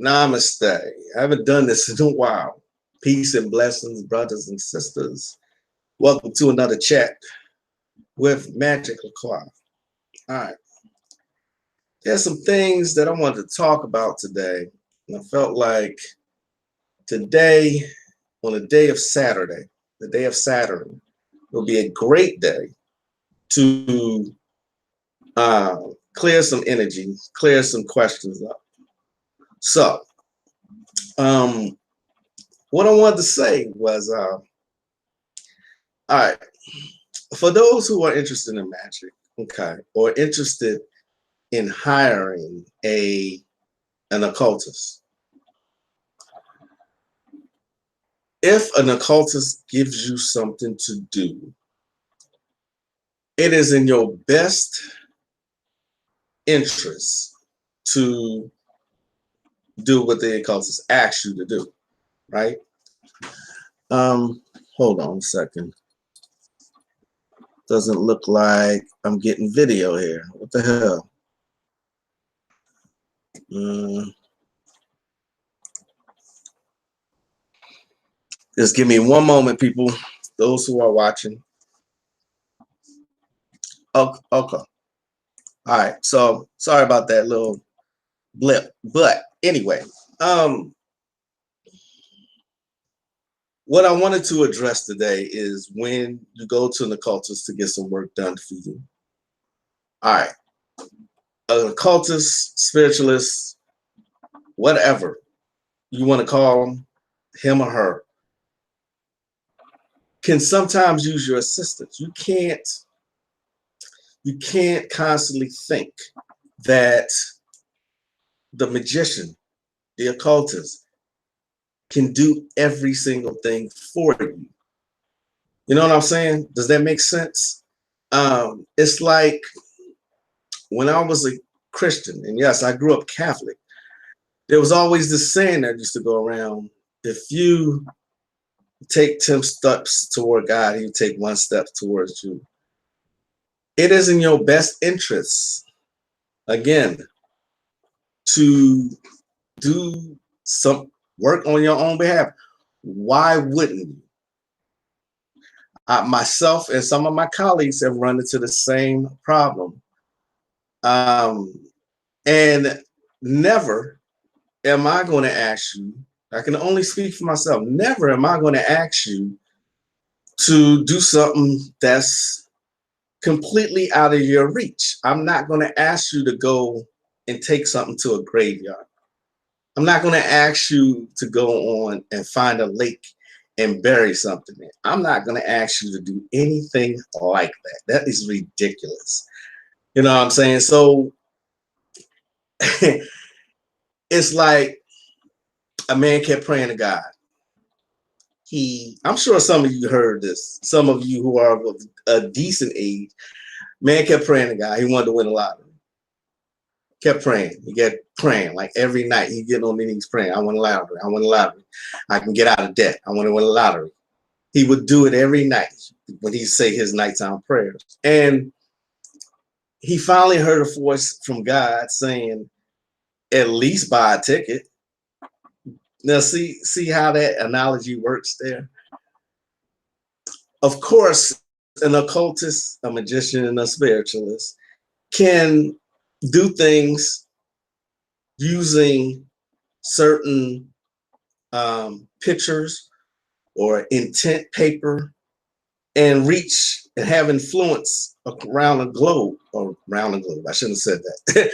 Namaste. I haven't done this in a while. Peace and blessings, brothers and sisters. Welcome to another chat with Magick La Croix. All right. There's some things that I wanted to talk about today. And I felt like today, on the day of Saturday, the day of Saturn, will be a great day to clear some energy, clear some questions up. So, what I wanted to say was, all right, for those who are interested in magic, okay, or interested in hiring an occultist, if an occultist gives you something to do, it is in your best interest to do what the occultist asks you to do, right? Hold on a second. Doesn't look like I'm getting video here. What the hell? Just give me one moment, people. Those who are watching. Okay. All right. So sorry about that little blip. But anyway, what I wanted to address today is when you go to an occultist to get some work done for you. All right. An occultist, spiritualist, whatever you want to call him or her, can sometimes use your assistance. You can't constantly think that the magician, the occultist, can do every single thing for you. You know what I'm saying? Does that make sense? It's like when I was a Christian, and yes, I grew up Catholic, there was always this saying that used to go around: if you take 10 steps toward God, he'll take one step towards you. It is in your best interest, again, to do some work on your own behalf. Why wouldn't you? Myself and some of my colleagues have run into the same problem. And never am I going to ask you, I can only speak for myself, never am I going to ask you to do something that's completely out of your reach. I'm not going to ask you to go and take something to a graveyard. I'm not going to ask you to go on and find a lake and bury something in. I'm not going to ask you to do anything like that. That is ridiculous. You know what I'm saying? So it's like a man kept praying to God. I'm sure some of you heard this. Some of you who are of a decent age, man kept praying to God. He wanted to win the lottery. Kept praying. He kept praying like every night. He get on his knees praying. I want a lottery. I want a lottery. I can get out of debt. I want to win a lottery. He would do it every night when he say his nighttime prayers. And he finally heard a voice from God saying, at least buy a ticket. Now see how that analogy works there. Of course, an occultist, a magician, and a spiritualist can do things using certain pictures or intent paper and reach and have influence around the globe, or around the globe. I shouldn't have said that.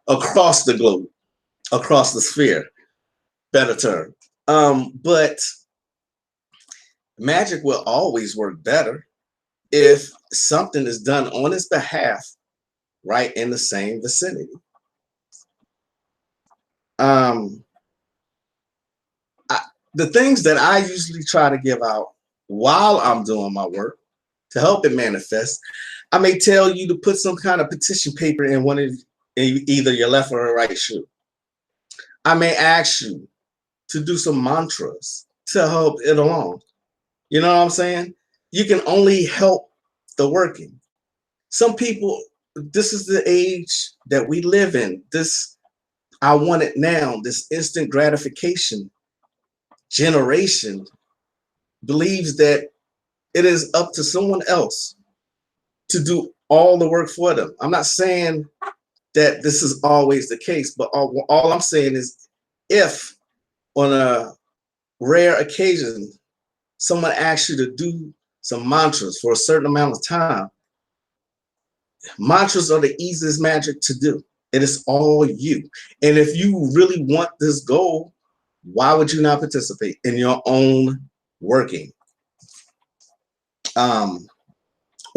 Across the globe, across the sphere, better term. But magic will always work better if something is done on its behalf right in the same vicinity. The things that I usually try to give out while I'm doing my work to help it manifest, I may tell you to put some kind of petition paper in one of either your left or right shoe. I may ask you to do some mantras to help it along. You know what I'm saying? You can only help the working. Some people, this is the age that we live in. I want it now. This instant gratification generation believes that it is up to someone else to do all the work for them. I'm not saying that this is always the case, but all I'm saying is if on a rare occasion someone asks you to do some mantras for a certain amount of time, mantras are the easiest magic to do. It is all you. And if you really want this goal, why would you not participate in your own working?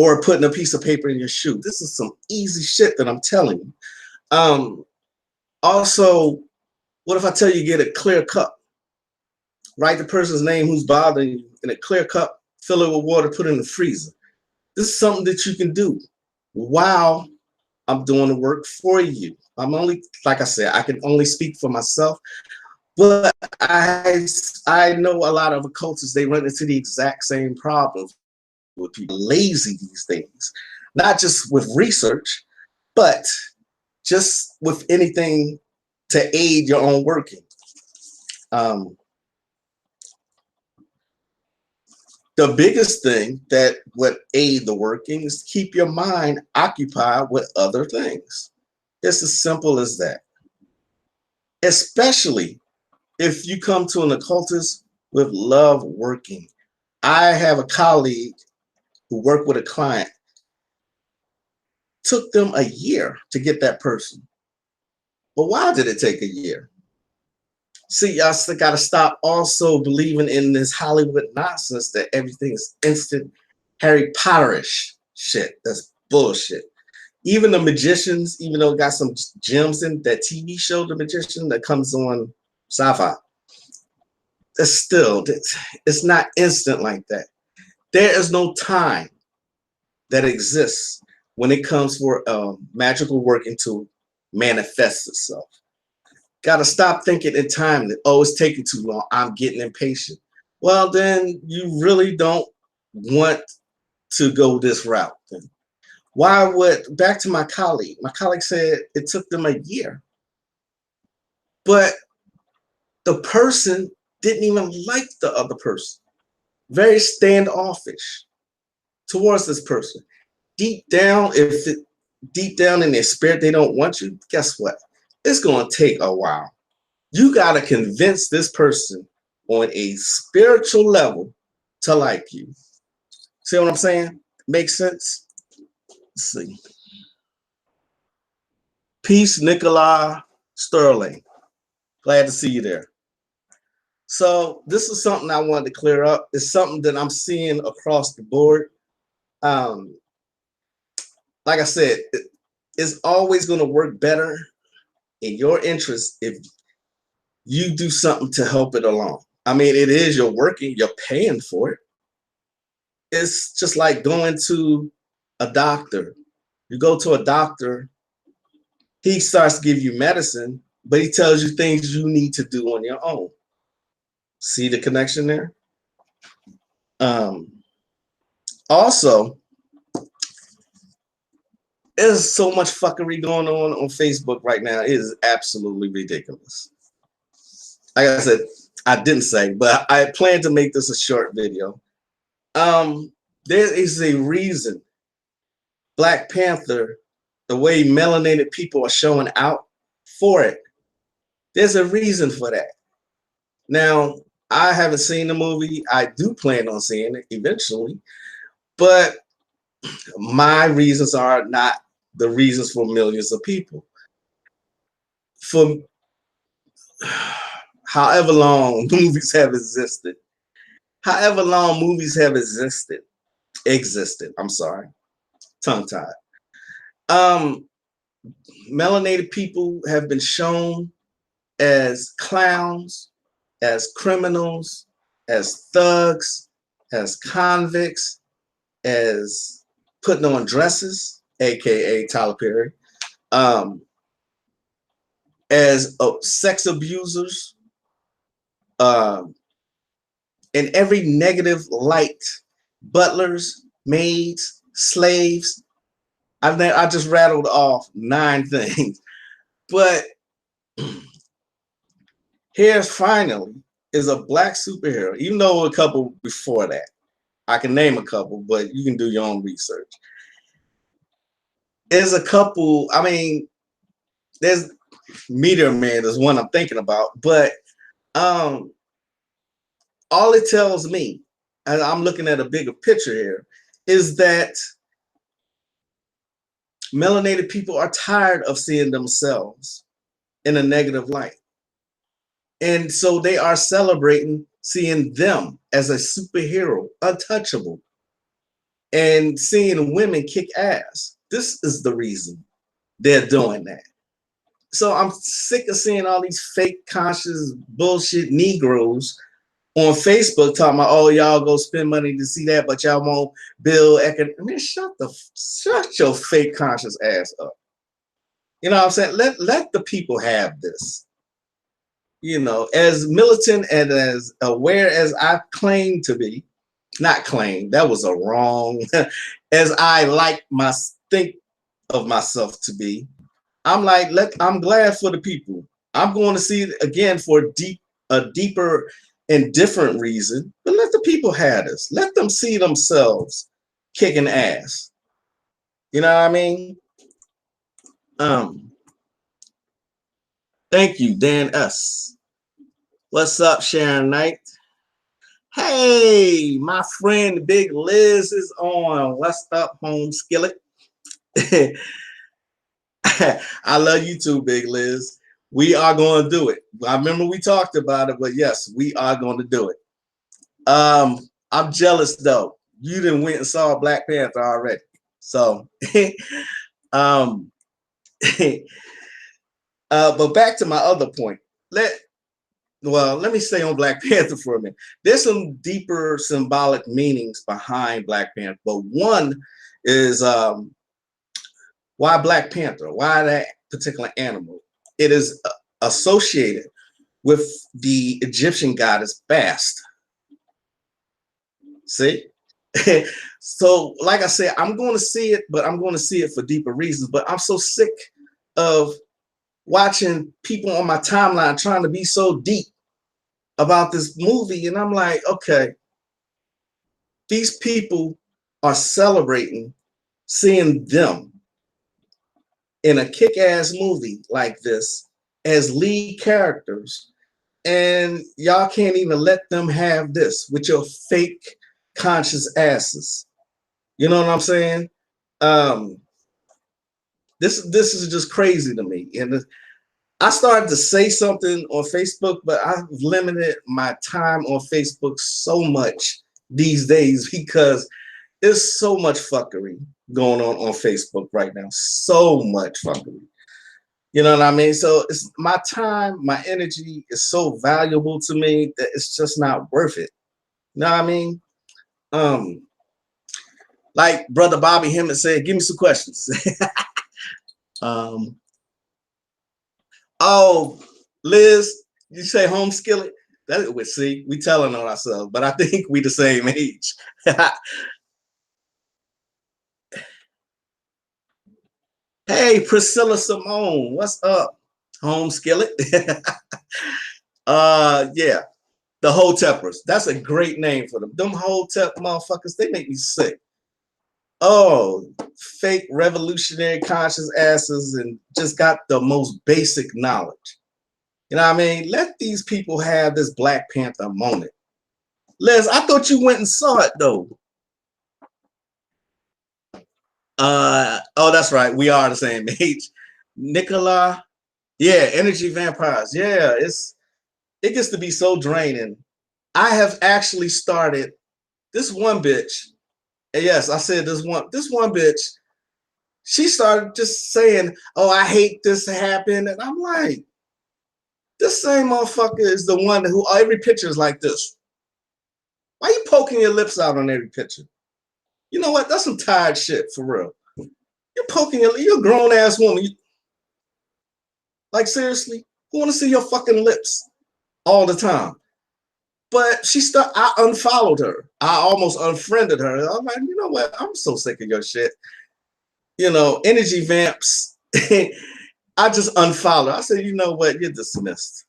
Or putting a piece of paper in your shoe. This is some easy shit that I'm telling you. Also, what if I tell you get a clear cup? Write the person's name who's bothering you in a clear cup, fill it with water, put it in the freezer. This is something that you can do while I'm doing the work for you. I'm only, like I said, I can only speak for myself, but I know a lot of occultists, they run into the exact same problems with people lazy these days, not just with research, but just with anything to aid your own working. The biggest thing that would aid the working is keep your mind occupied with other things. It's as simple as that. Especially if you come to an occultist with love working. I have a colleague who worked with a client. Took them a year to get that person. But why did it take a year? See, y'all still got to stop also believing in this Hollywood nonsense that everything is instant Harry Potterish shit. That's bullshit. Even the magicians, even though it got some gems in that TV show, The Magician, that comes on sci-fi, it's not instant like that. There is no time that exists when it comes for magical working to manifest itself. Got to stop thinking in time that, oh, it's taking too long, I'm getting impatient. Well, then you really don't want to go this route. Then why would, back to my colleague said it took them a year, but the person didn't even like the other person. Very standoffish towards this person. Deep down in their spirit they don't want you, guess what? It's going to take a while. You got to convince this person on a spiritual level to like you. See what I'm saying? Makes sense? Let's see. Peace, Nicola Sterling. Glad to see you there. So this is something I wanted to clear up. It's something that I'm seeing across the board. Like I said, it's always going to work better in your interest if you do something to help it along. I mean, it is, you're working, you're paying for it. It's just like going to a doctor. You go to a doctor, he starts to give you medicine, but he tells you things you need to do on your own. See the connection there? Also, there's so much fuckery going on Facebook right now. It is absolutely ridiculous. Like I said, I didn't say, but I plan to make this a short video. There is a reason Black Panther, the way melanated people are showing out for it, there's a reason for that. Now, I haven't seen the movie. I do plan on seeing it eventually, but my reasons are not the reasons for millions of people. For however long movies have existed, I'm sorry, tongue-tied. Melanated people have been shown as clowns, as criminals, as thugs, as convicts, as putting on dresses, aka Tyler Perry, as sex abusers, in every negative light, butlers, maids, slaves. I just rattled off 9 things, but Here finally is a black superhero, even though a couple before that. I can name a couple, but you can do your own research. There's a couple, I mean, there's Meteor Man is one I'm thinking about, but um all it tells me, and I'm looking at a bigger picture here, is that melanated people are tired of seeing themselves in a negative light. And so they are celebrating seeing them as a superhero, untouchable, and seeing women kick ass. This is the reason they're doing that. So I'm sick of seeing all these fake conscious bullshit Negroes on Facebook talking about, oh, y'all go spend money to see that, but y'all won't build economic. I mean, shut your fake conscious ass up. You know what I'm saying? Let the people have this. You know, as militant and as aware as I claim to be, not claim, that was a wrong, as I like my think of myself to be, I'm like, I'm glad for the people. I'm going to see it again for a deeper and different reason, but let the people have this. Let them see themselves kicking ass. You know what I mean? Thank you, Dan S. What's up, Sharon Knight? Hey, my friend Big Liz is on. What's up, home skillet? I love you too, Big Liz. We are going to do it. I remember we talked about it, but yes, we are going to do it. I'm jealous though. You didn't went and saw Black Panther already. So, but back to my other point. Let me stay on Black Panther for a minute. There's some deeper symbolic meanings behind Black Panther, but one is why Black Panther? Why that particular animal? It is associated with the Egyptian goddess Bast. See? So, like I said, I'm going to see it, but I'm going to see it for deeper reasons. But I'm so sick of watching people on my timeline trying to be so deep about this movie. And I'm like, okay, these people are celebrating seeing them in a kick-ass movie like this as lead characters, and y'all can't even let them have this with your fake conscious asses. You know what I'm saying? This is just crazy to me. And I started to say something on Facebook, but I've limited my time on Facebook so much these days because there's so much fuckery going on Facebook right now. So much fuckery. You know what I mean? So it's my time, my energy is so valuable to me that it's just not worth it. You know what I mean? Like Brother Bobby Hemmett said, give me some questions. Oh, Liz, you say home skillet? That would see, we telling on ourselves, but I think we the same age. Hey, Priscilla Simone, what's up? Home skillet. Yeah, the Hoteppers. That's a great name for them. Them Hotep motherfuckers, they make me sick. Oh, fake revolutionary conscious asses and just got the most basic knowledge. You know what I mean? Let these people have this Black Panther moment. Les, I thought you went and saw it though. Oh, that's right. We are the same age. Nicola, yeah, energy vampires. Yeah, it gets to be so draining. I have actually started this one bitch. And yes, I said this one bitch. She started just saying, "Oh, I hate this to happen," and I'm like, this same motherfucker is the one who every picture is like this. Why you poking your lips out on every picture? You know what? That's some tired shit for real. You're a grown ass woman. Like seriously, who want to see your fucking lips all the time? But I unfollowed her. I almost unfriended her. I'm like, you know what? I'm so sick of your shit. You know, energy vamps. I just unfollowed. I said, you know what, you're dismissed.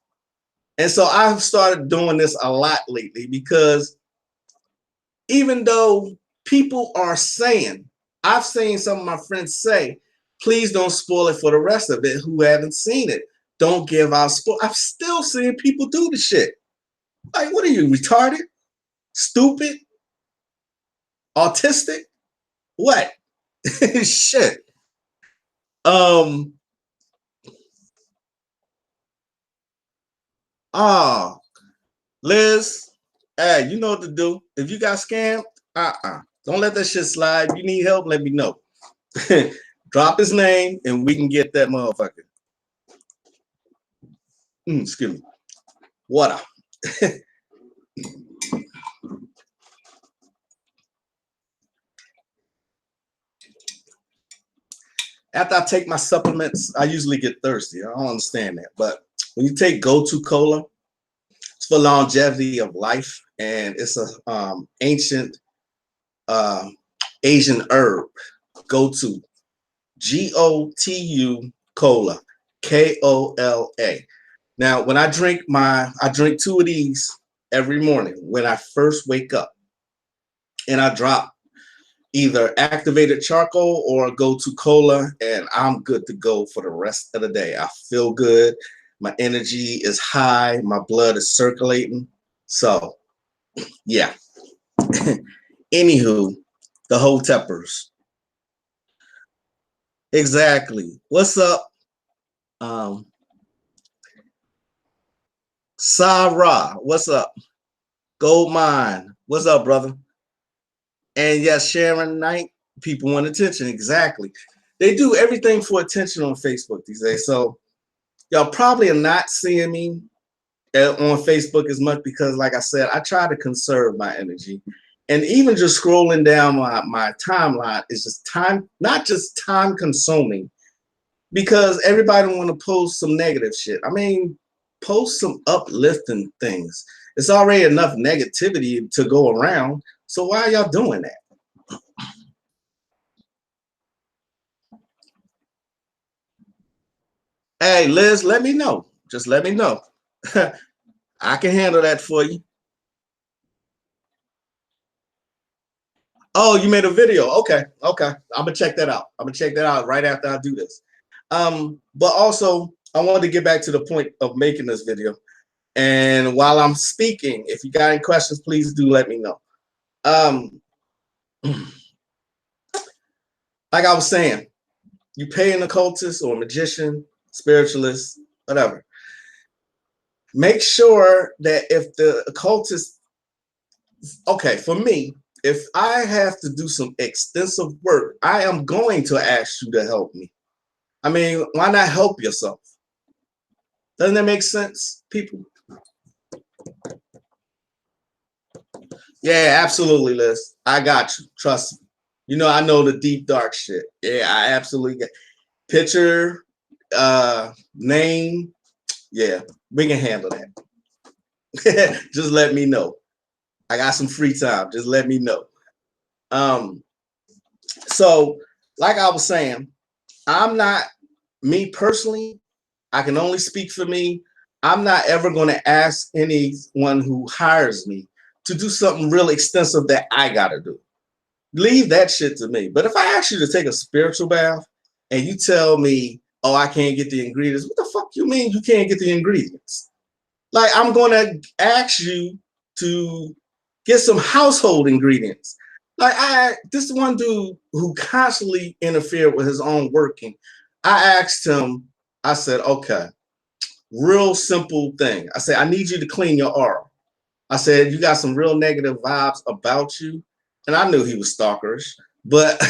And so I've started doing this a lot lately because even though people are saying, I've seen some of my friends say, please don't spoil it for the rest of it who haven't seen it. Don't give out spoil. I've still seen people do the shit. Like, what are you, retarded? Stupid? Autistic? What? Shit. Oh, Liz, hey, you know what to do. If you got scammed, don't let that shit slide. If you need help, let me know. Drop his name and we can get that motherfucker. Excuse me. Water. After I take my supplements, I usually get thirsty. I don't understand that. But when you take Go-To Cola, it's for longevity of life. And it's a ancient Asian herb. Go-To. G-O-T-U Cola. K-O-L-A. Now, when I drink two of these every morning when I first wake up. And I drop either activated charcoal or Go-To Cola, and I'm good to go for the rest of the day. I feel good. My energy is high. My blood is circulating. So, yeah. Anywho, the whole Teppers. Exactly. What's up? Sarah, what's up? Gold Mine, what's up, brother? And yes, Sharon Knight, people want attention. Exactly. They do everything for attention on Facebook these days. So y'all probably are not seeing me on Facebook as much because, like I said, I try to conserve my energy. And even just scrolling down my timeline is just time, not just time consuming, because everybody want to post some negative shit. I mean, post some uplifting things. It's already enough negativity to go around. So why are y'all doing that? Hey, Liz, let me know. Just let me know. I can handle that for you. Oh, you made a video. Okay. Okay. I'm gonna check that out. I'm gonna check that out right after I do this. But also I wanted to get back to the point of making this video. And while I'm speaking, if you got any questions, please do let me know. Like I was saying, you pay an occultist or a magician, spiritualist, whatever. Make sure that if the occultist, okay, for me, if I have to do some extensive work, I am going to ask you to help me. I mean, why not help yourself? Doesn't that make sense, people? Yeah, absolutely, Liz. I got you. Trust me. You know, I know the deep, dark shit. Yeah, I absolutely get picture, name. Yeah, we can handle that. Just let me know. I got some free time. Just let me know. So, like I was saying, I'm not, me personally, I can only speak for me. I'm not ever going to ask anyone who hires me to do something real extensive that I got to do. Leave that shit to me. But if I ask you to take a spiritual bath and you tell me, oh, I can't get the ingredients, what the fuck you mean you can't get the ingredients? Like, I'm going to ask you to get some household ingredients. Like, this one dude who constantly interfered with his own working, I asked him, I said, okay, real simple thing. I said, I need you to clean your aura. I said, you got some real negative vibes about you. And I knew he was stalkerish, but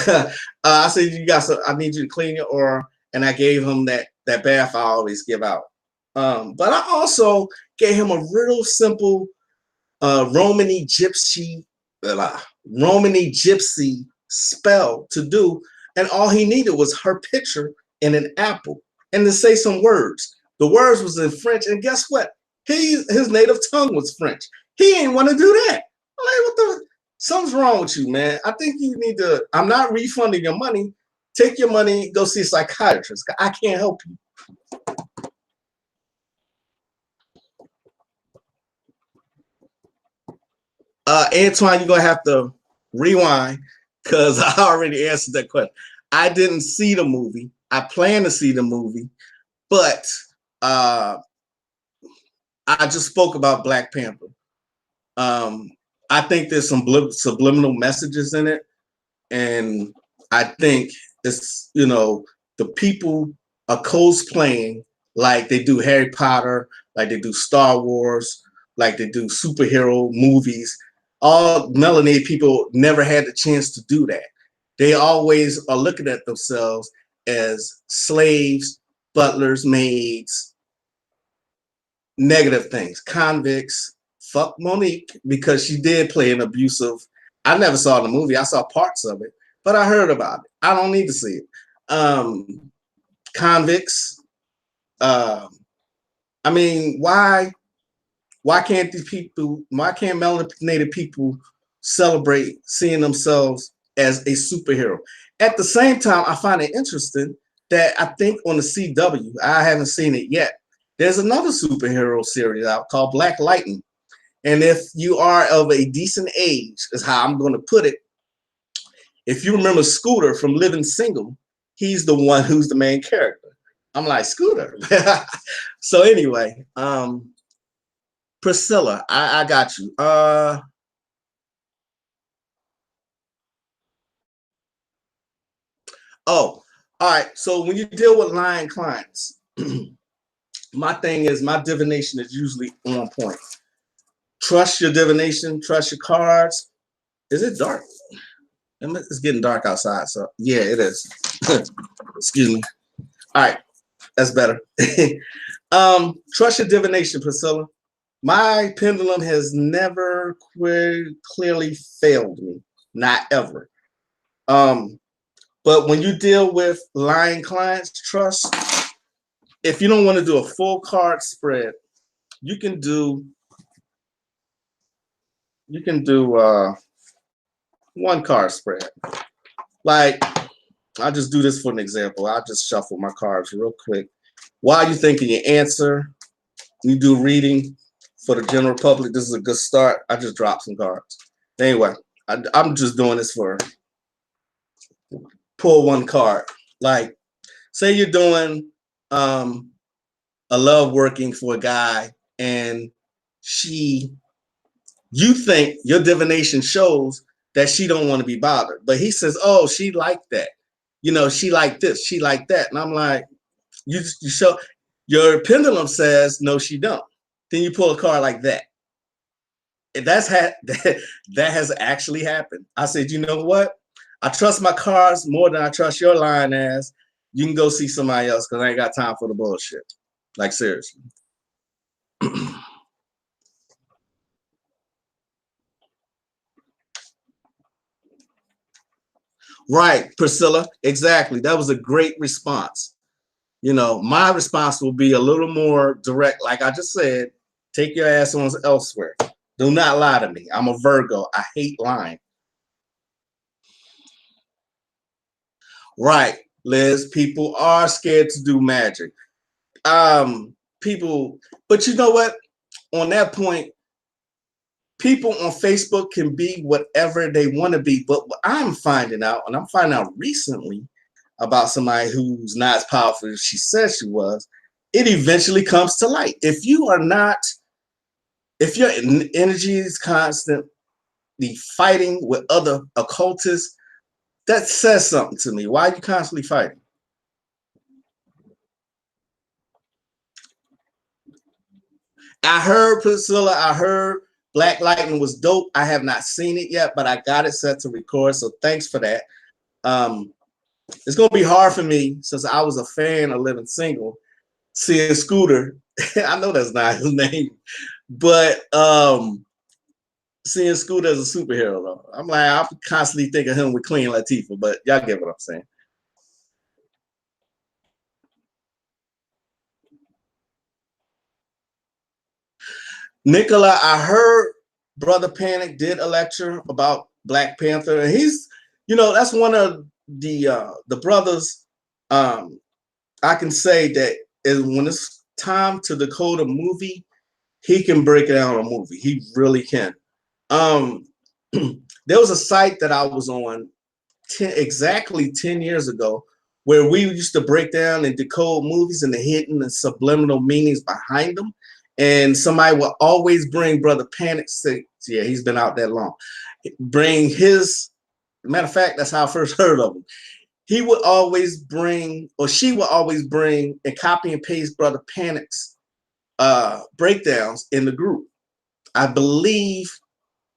I said, I need you to clean your aura. And I gave him that bath I always give out. But I also gave him a real simple Romany gypsy spell to do. And all he needed was her picture and an apple and to say some words. The words was in French. And guess what? His native tongue was French. He ain't want to do that. Like, what the? Something's wrong with you, man. I think you need to. I'm not refunding your money. Take your money, go see a psychiatrist. I can't help you. Antoine, you're gonna have to rewind because I already answered that question. I didn't see the movie. I plan to see the movie, but uh, I just spoke about Black Panther. Um, I think there's some subliminal messages in it, and I think it's the people are cosplaying like they do Harry Potter, like they do Star Wars, like they do superhero movies. All melanated people never had the chance to do that. They always are looking at themselves as slaves, butlers, maids, negative things, convicts. Fuck Monique because she did play an abusive. I never saw the movie. I saw parts of it, but I heard about it. I don't need to see it. Convicts. Um, I mean, why can't these people? Why can't melanated people celebrate seeing themselves as a superhero? At the same time, I find it interesting that I think on the CW, I haven't seen it yet. There's another superhero series out called Black Lightning. And if you are of a decent age, is how I'm going to put it. If you remember Scooter from Living Single, he's the one who's the main character. I'm like, Scooter. So anyway, Priscilla, I got you. Oh, all right. So when you deal with lying clients, my thing is my divination is usually on point. Trust your divination, trust your cards. Is it dark? It's getting dark outside, so yeah, it is. Excuse me. All right, that's better. Trust your divination, Priscilla. My pendulum has never clearly failed me, not ever. But when you deal with lying clients, trust. If you don't want to do a full card spread, you can do one card spread. Like, I'll just do this for an example. I'll just shuffle my cards real quick. While you're thinking your answer, you do reading for the general public. This is a good start. I just dropped some cards. Anyway, I'm just doing this for pull one card. Like, say you're doing a love working for a guy and you think your divination shows that she don't want to be bothered, but he says, oh, she liked that. She liked this, she liked that. And I'm like, you show your pendulum says, no, she don't. Then you pull a card like that. And that has actually happened. I said, you know what? I trust my cards more than I trust your lying ass. You can go see somebody else because I ain't got time for the bullshit. Like, seriously. Right, Priscilla. Exactly. That was a great response. My response will be a little more direct. Like I just said, take your ass on elsewhere. Do not lie to me. I'm a Virgo. I hate lying. Right, Liz. People are scared to do magic. People, but you know what? On that point, people on Facebook can be whatever they want to be. But what I'm finding out, and I'm finding out recently about somebody who's not as powerful as she said she was, it eventually comes to light. If your energy is constantly fighting with other occultists, that says something to me. Why are you constantly fighting? I heard Priscilla, I heard Black Lightning was dope. I have not seen it yet, but I got it set to record. So thanks for that. It's gonna be hard for me since I was a fan of Living Single, seeing Scooter. I know that's not his name, but seeing Scooter as a superhero though. I'm like, I'm constantly thinking of him with Queen Latifah, but y'all get what I'm saying. Nicola, I heard Brother Panic did a lecture about Black Panther, and that's one of the brothers. I can say that is when it's time to decode a movie, he can break down a movie. He really can. There was a site that I was on exactly 10 years ago where we used to break down and decode movies and the hidden and subliminal meanings behind them. And somebody will always bring Brother Panic. Say, yeah, he's been out that long. Bring his, matter of fact, that's how I first heard of him. He would always bring, or she would always bring and copy and paste Brother Panic's breakdowns in the group. I believe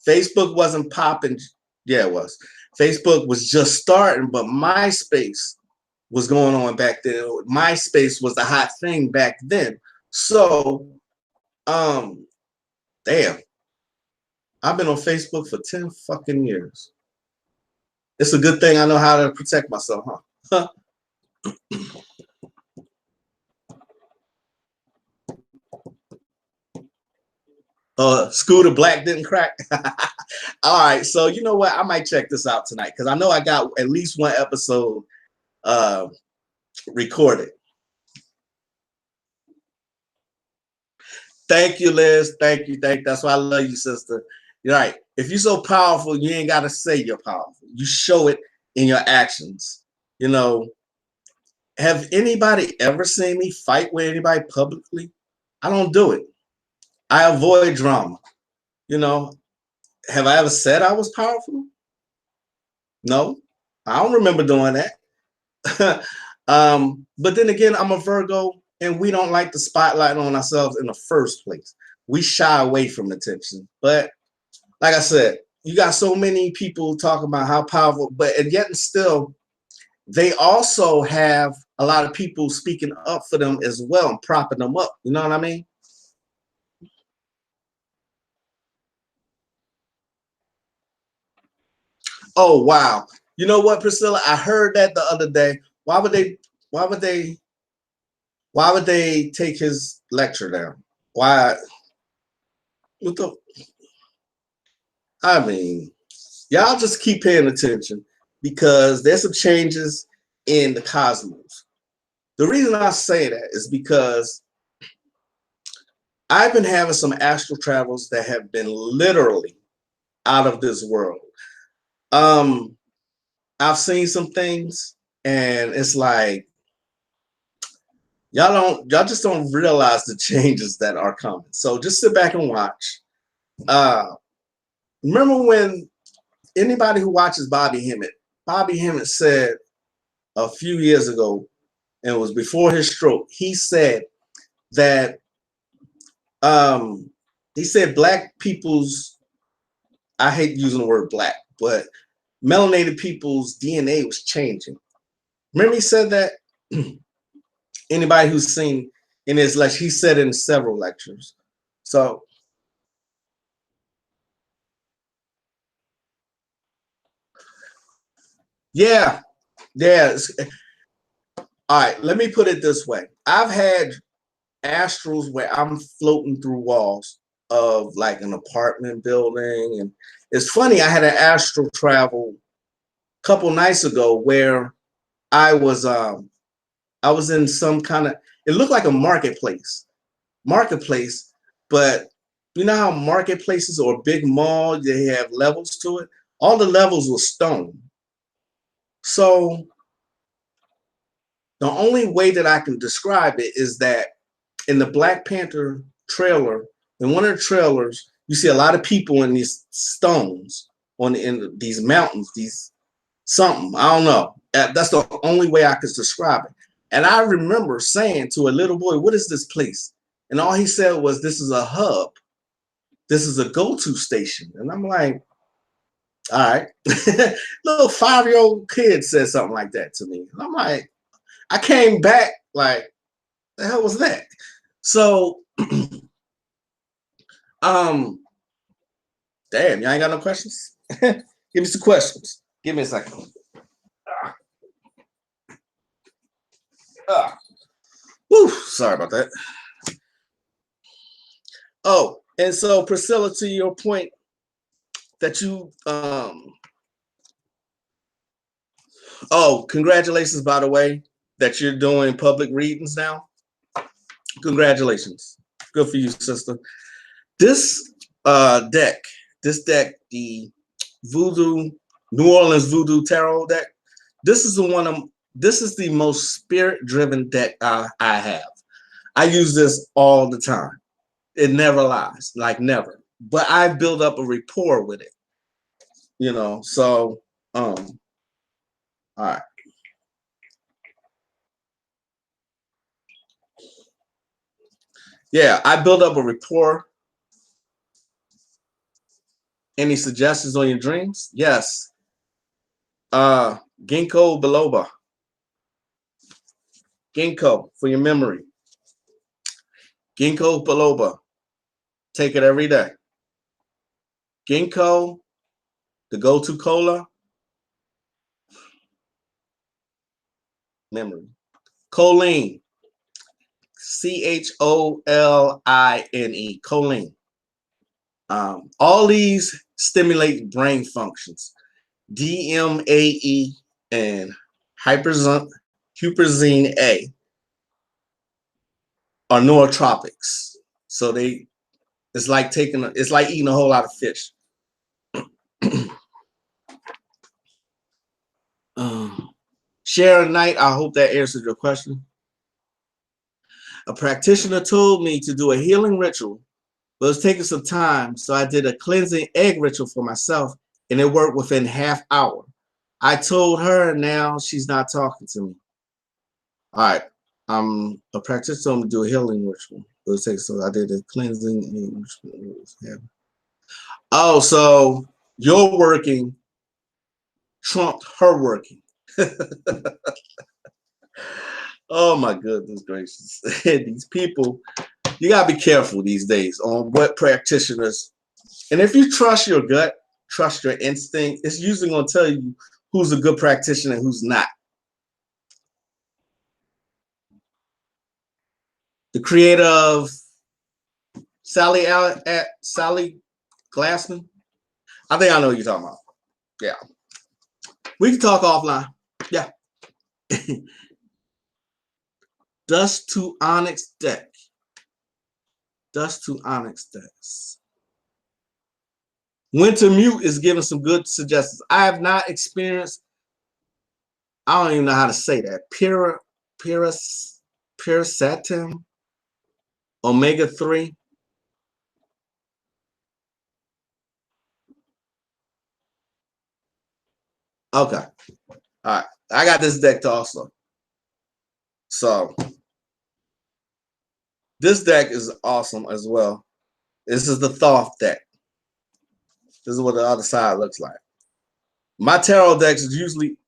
Facebook wasn't popping. Yeah, it was. Facebook was just starting, but MySpace was going on back then. MySpace was the hot thing back then. So, damn, I've been on Facebook for 10 fucking years. It's a good thing I know how to protect myself, huh? Scooter Black didn't crack. All right, so you know what? I might check this out tonight because I know I got at least one episode recorded. Thank you, Liz. Thank you. That's why I love you, sister. You're right. If you're so powerful, you ain't got to say you're powerful. You show it in your actions. You know, have anybody ever seen me fight with anybody publicly? I don't do it. I avoid drama. You know, have I ever said I was powerful? No, I don't remember doing that. But then again, I'm a Virgo and we don't like the spotlight on ourselves in the first place. We shy away from attention. But like I said, you got so many people talking about how powerful, but and yet and still, they also have a lot of people speaking up for them as well and propping them up. You know what I mean? Oh wow. You know what, Priscilla? I heard that the other day. Why would they why would they why would they take his lecture down? Why what the I mean, y'all just keep paying attention because there's some changes in the cosmos. The reason I say that is because I've been having some astral travels that have been literally out of this world. Um, I've seen some things, and it's like y'all just don't realize the changes that are coming. So just sit back and watch. Uh, remember when anybody who watches Bobby Hemmett said a few years ago, and it was before his stroke, he said that he said black people's, I hate using the word black, but melanated people's DNA was changing. Remember he said that? Anybody who's seen in his lecture, he said in several lectures. So yeah, yeah. All right, let me put it this way. I've had astrals where I'm floating through walls of like an apartment building. And it's funny, I had an astral travel a couple nights ago where I was in some kind of, it looked like a marketplace, but you know how marketplaces or big mall, they have levels to it? All the levels were stone. So the only way that I can describe it is that in the Black Panther trailer, in one of the trailers, you see a lot of people in these stones in these mountains, these something, I don't know. That's the only way I could describe it. And I remember saying to a little boy, what is this place? And all he said was, this is a hub. This is a go-to station. And I'm like, all right. Little 5-year-old kid said something like that to me. And I'm like, I came back like, the hell was that? So, damn, y'all ain't got no questions? Give me some questions. Give me a second. Whew, sorry about that. Oh, and so Priscilla, to your point that you, oh, congratulations, by the way, that you're doing public readings now. Congratulations. Good for you, sister. This deck, the Voodoo, New Orleans Voodoo Tarot deck, this is the one this is the most spirit-driven deck I have. I use this all the time. It never lies, like never. But I build up a rapport with it, you know. So, all right. Yeah, I build up a rapport. Any suggestions on your dreams? Yes. Ginkgo biloba. Ginkgo for your memory. Ginkgo biloba. Take it every day. Ginkgo, the go-to cola. Memory. Choline. CHOLINE. Choline. All these stimulate brain functions. DMAE and huperzine A are neurotropics. So it's like eating a whole lot of fish. Sharon Knight, I hope that answered your question. A practitioner told me to do a healing ritual, but it was taking some time, so I did a cleansing egg ritual for myself, and it worked within half hour. I told her, now she's not talking to me. All right. A practitioner told me to do a healing ritual. So I did a cleansing egg ritual. Oh, so your working trumped her working. Oh my goodness gracious. These people, you gotta be careful these days on what practitioners. And if you trust your gut, trust your instinct, it's usually gonna tell you who's a good practitioner and who's not. The creator of Sally Glassman. I think I know what you're talking about. Yeah. We can talk offline. Yeah. Dust to Onyx deck. Dust to Onyx decks. Winter Mute is giving some good suggestions. I have not experienced, I don't even know how to say that. Piracetam omega-3. Okay. All right. I got this deck also. So this deck is awesome as well. This is the Thoth deck. This is what the other side looks like. My tarot decks is usually,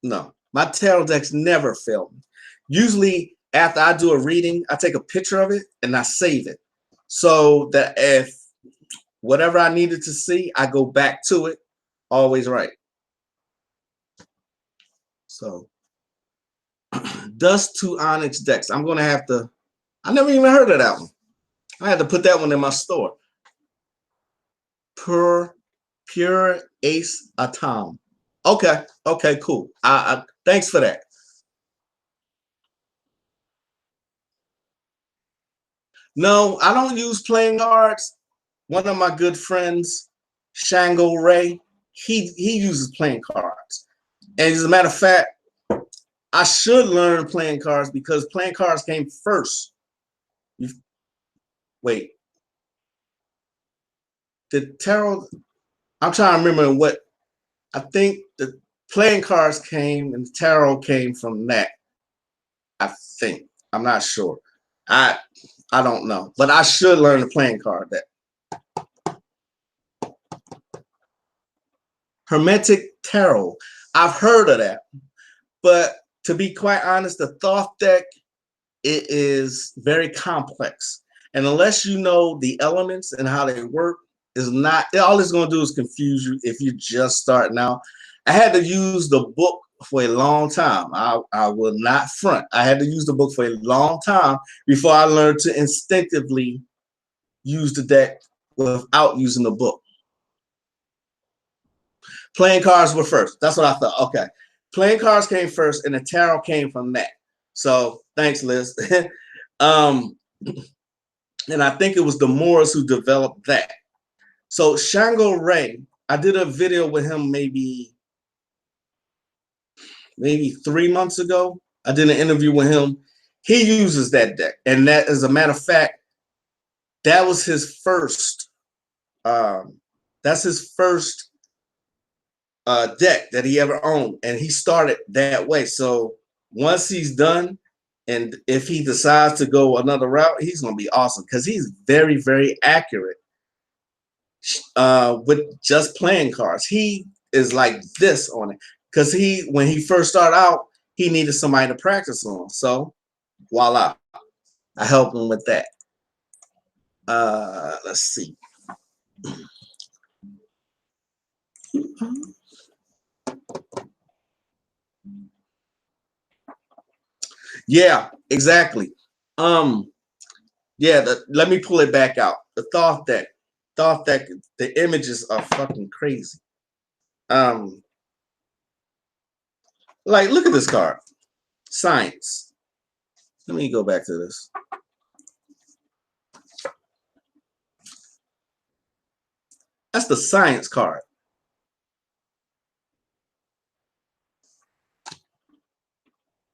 no, my tarot decks never fail me. Usually after I do a reading, I take a picture of it and I save it. So that if whatever I needed to see, I go back to it, always right. So Dust to Onyx decks. I'm going to have to, I never even heard of that one. I had to put that one in my store. Pure Ace Atom. Okay. Okay, cool. Thanks for that. No, I don't use playing cards. One of my good friends, Shango Ray, he uses playing cards. And as a matter of fact, I should learn playing cards because playing cards came first. Wait. The tarot, I'm trying to remember what, I think the playing cards came and the tarot came from that. I think. I'm not sure. I don't know. But I should learn the playing card deck. Hermetic Tarot. I've heard of that. But to be quite honest, the Thoth deck, it is very complex. And unless you know the elements and how they work, is not, all it's going to do is confuse you if you're just starting out. I had to use the book for a long time. I will not front. I had to use the book for a long time before I learned to instinctively use the deck without using the book. Playing cards were first. That's what I thought. Okay. Playing cards came first and the tarot came from that. So thanks, Liz. And I think it was the Moors who developed that. So Shango Ray, I did a video with him maybe 3 months ago. I did an interview with him. He uses that deck. And that, as a matter of fact, that was his first, that's his first deck that he ever owned. And he started that way. So once he's done, and if he decides to go another route, he's going to be awesome because he's very, very accurate with just playing cards. He is like this on it because when he first started out, he needed somebody to practice on. So voila, I helped him with that. Let's see. Yeah, exactly. Yeah, let me pull it back out. The Thoth deck. The images are fucking crazy. Like, look at this card. Science. Let me go back to this. That's the science card.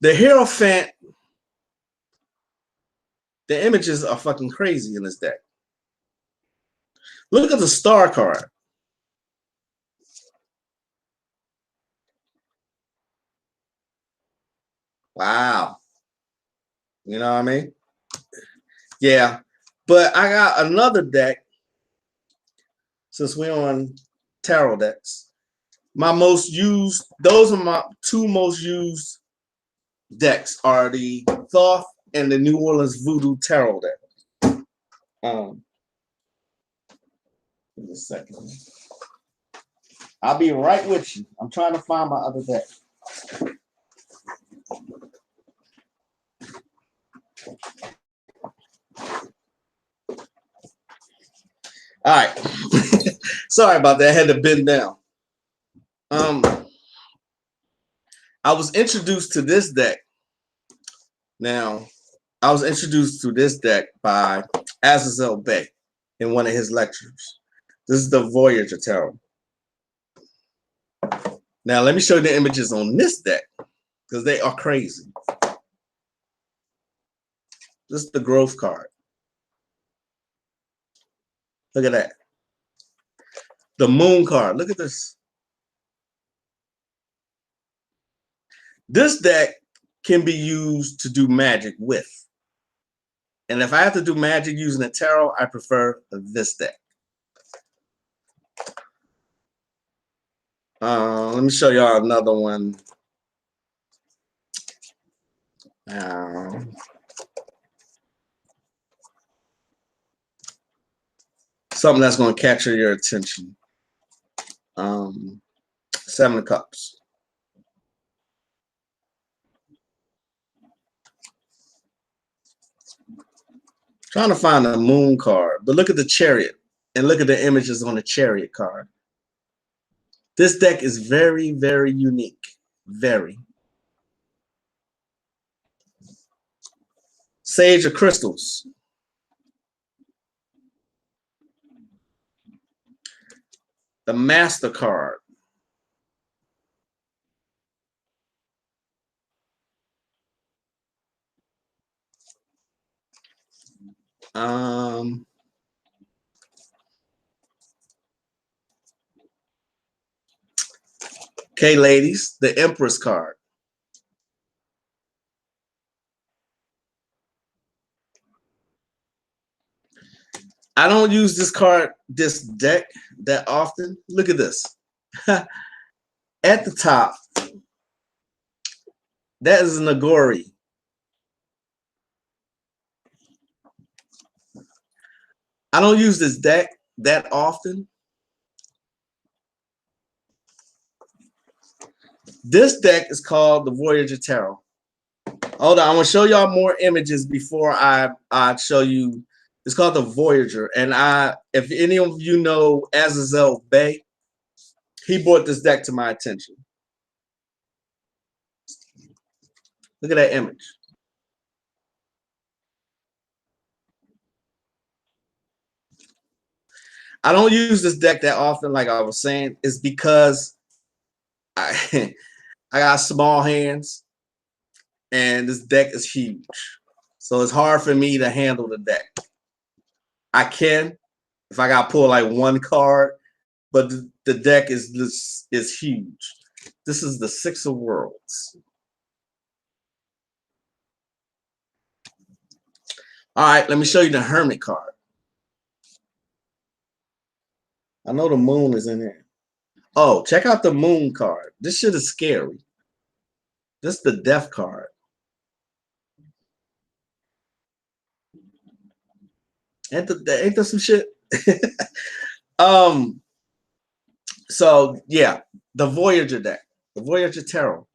The Hierophant, the images are fucking crazy in this deck. Look at the star card. Wow. You know what I mean? Yeah. But I got another deck, since we're on tarot decks. My most used, those are my two most used decks are the Thoth and the New Orleans Voodoo Tarot deck. Give me a second. I'll be right with you. I'm trying to find my other deck. All right. Sorry about that. I had to bend down. I was introduced to this deck. Now, I was introduced to this deck by Azazel Bey in one of his lectures. This is the Voyager Tarot. Now, let me show you the images on this deck because they are crazy. This is the growth card. Look at that. The moon card. Look at this. This deck can be used to do magic with. And if I have to do magic using a tarot, I prefer this deck. Let me show y'all another one. Something that's going to capture your attention. Seven of Cups. Trying to find a moon card, but look at the Chariot and look at the images on the Chariot card. This deck is very, very unique. Very. Sage of Crystals. The Master card. Okay, ladies, the Empress card. I don't use this deck that often. Look at this. At the top, that is an Agori. I don't use this deck that often. This deck is called the Voyager Tarot. Hold on, I'm gonna show y'all more images before I show you. It's called the Voyager, and if any of you know Azazel Bey, he brought this deck to my attention. Look at that image. I don't use this deck that often, like I was saying, is because I I got small hands and this deck is huge. So it's hard for me to handle the deck. I can if I got to pull like one card, but the deck is huge. This is the Six of Worlds. All right, let me show you the Hermit card. I know the moon is in here. Oh, check out the moon card. This shit is scary. This is the death card. Ain't there some shit? So yeah, the Voyager deck, the Voyager Tarot.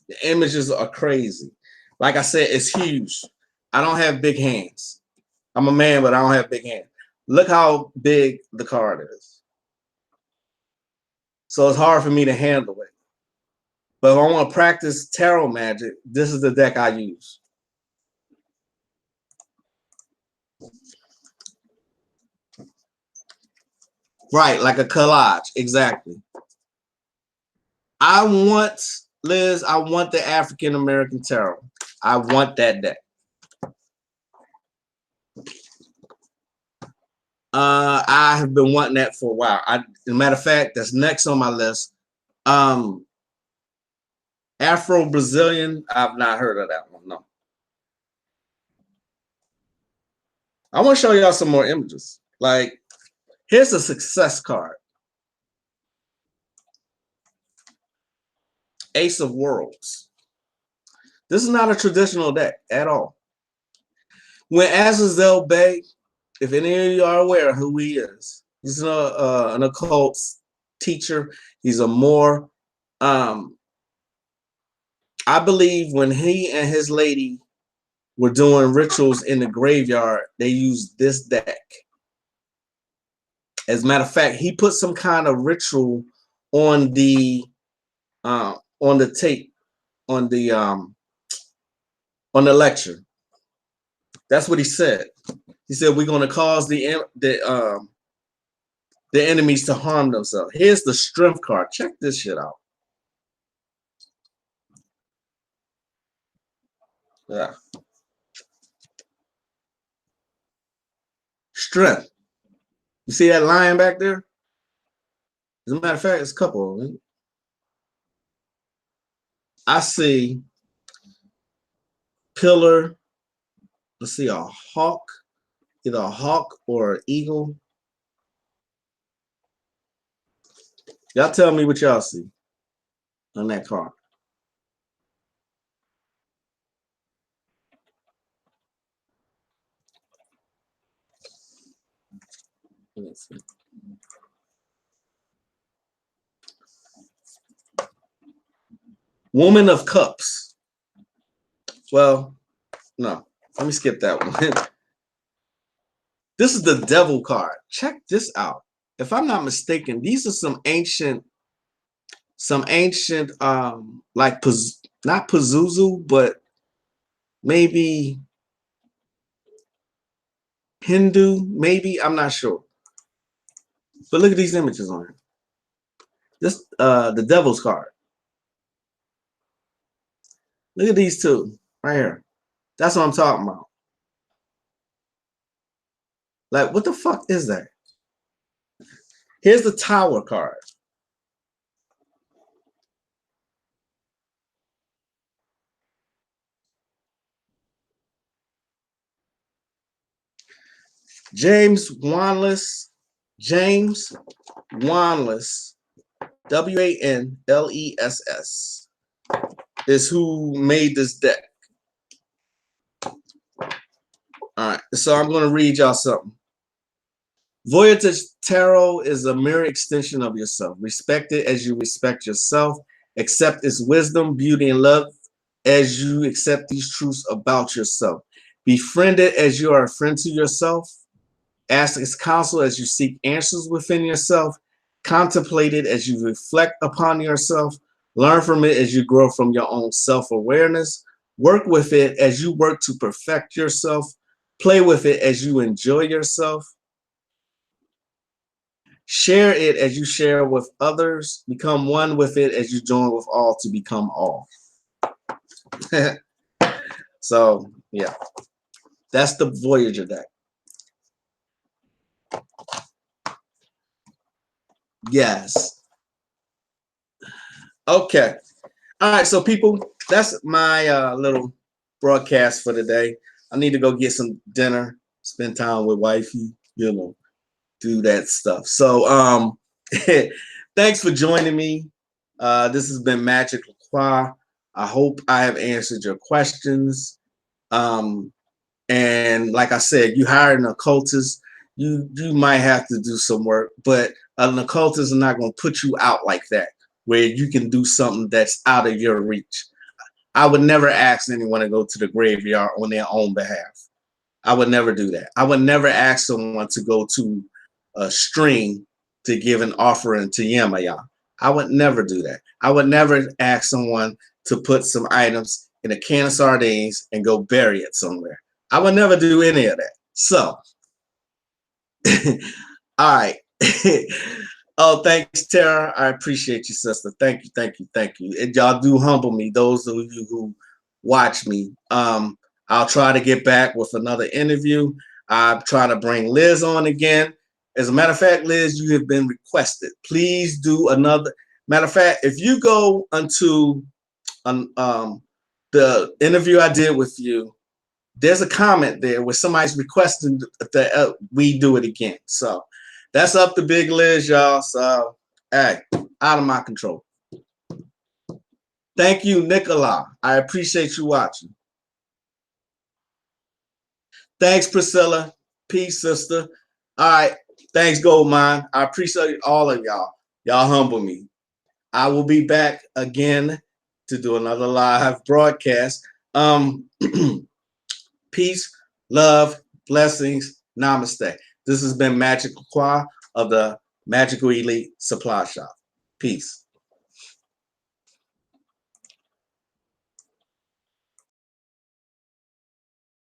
The images are crazy. Like I said, it's huge. I don't have big hands. I'm a man, but I don't have big hands. Look how big the card is. So it's hard for me to handle it. But if I want to practice tarot magic, this is the deck I use. Right, like a collage, exactly. I want, Liz, I want the African American tarot. I want that deck. I have been wanting that for a while. As a matter of fact, that's next on my list. Afro-Brazilian, I've not heard of that one, no. I want to show y'all some more images. Like, here's a success card. Ace of Worlds. This is not a traditional deck at all. When Azazel Bey, if any of you are aware of who he is, he's an occult teacher. He's a Moor. I believe when he and his lady were doing rituals in the graveyard, they used this deck. As a matter of fact, he put some kind of ritual on the tape, on the lecture. That's what he said. He said we're going to cause the enemies to harm themselves. Here's the strength card. Check this shit out. Yeah. Strength. You see that lion back there? As a matter of fact, it's a couple of them. I see pillar. Let's see, a hawk, either a hawk or an eagle. Y'all tell me what y'all see on that card. Let's see. Woman of Cups. Well, no, let me skip that one. This is the Devil card. Check this out. If I'm not mistaken, these are some ancient, like not Pazuzu, but maybe Hindu, maybe, I'm not sure. But look at these images on here. This the Devil's card. Look at these two right here. That's what I'm talking about. Like, what the fuck is that? Here's the Tower card. James Wanless, Wanless, is who made this deck. All right, so I'm going to read y'all something. Voyager Tarot is a mirror extension of yourself. Respect it as you respect yourself. Accept its wisdom, beauty, and love as you accept these truths about yourself. Befriend it as you are a friend to yourself. Ask its counsel as you seek answers within yourself. Contemplate it as you reflect upon yourself. Learn from it as you grow from your own self-awareness. Work with it as you work to perfect yourself. Play with it as you enjoy yourself. Share it as you share with others. Become one with it as you join with all to become all. So, yeah, that's the Voyager deck. Yes. Okay. All right. So, people, that's my little broadcast for today. I need to go get some dinner, spend time with wifey, do that stuff. So, thanks for joining me. This has been Magick La Croix. I hope I have answered your questions. And like I said, you hire an occultist, you might have to do some work, but an occultist is not going to put you out like that, where you can do something that's out of your reach. I would never ask anyone to go to the graveyard on their own behalf. I would never do that. I would never ask someone to go to a stream to give an offering to Yamaya. I would never do that. I would never ask someone to put some items in a can of sardines and go bury it somewhere. I would never do any of that. So, all right. Oh, thanks, Tara. I appreciate you, sister. Thank you, thank you, thank you. And y'all do humble me, those of you who watch me. I'll try to get back with another interview. I'm trying to bring Liz on again. As a matter of fact, Liz, you have been requested. Please do another. Matter of fact, if you go onto the interview I did with you, there's a comment there where somebody's requesting that we do it again. So that's up to Big Liz, y'all. So, hey, out of my control. Thank you, Nicola. I appreciate you watching. Thanks, Priscilla. Peace, sister. All right. Thanks, Goldmine. I appreciate all of y'all. Y'all humble me. I will be back again to do another live broadcast. Peace, love, blessings. Namaste. This has been Magick La Croix of the Magical Elite Supply Shop. Peace.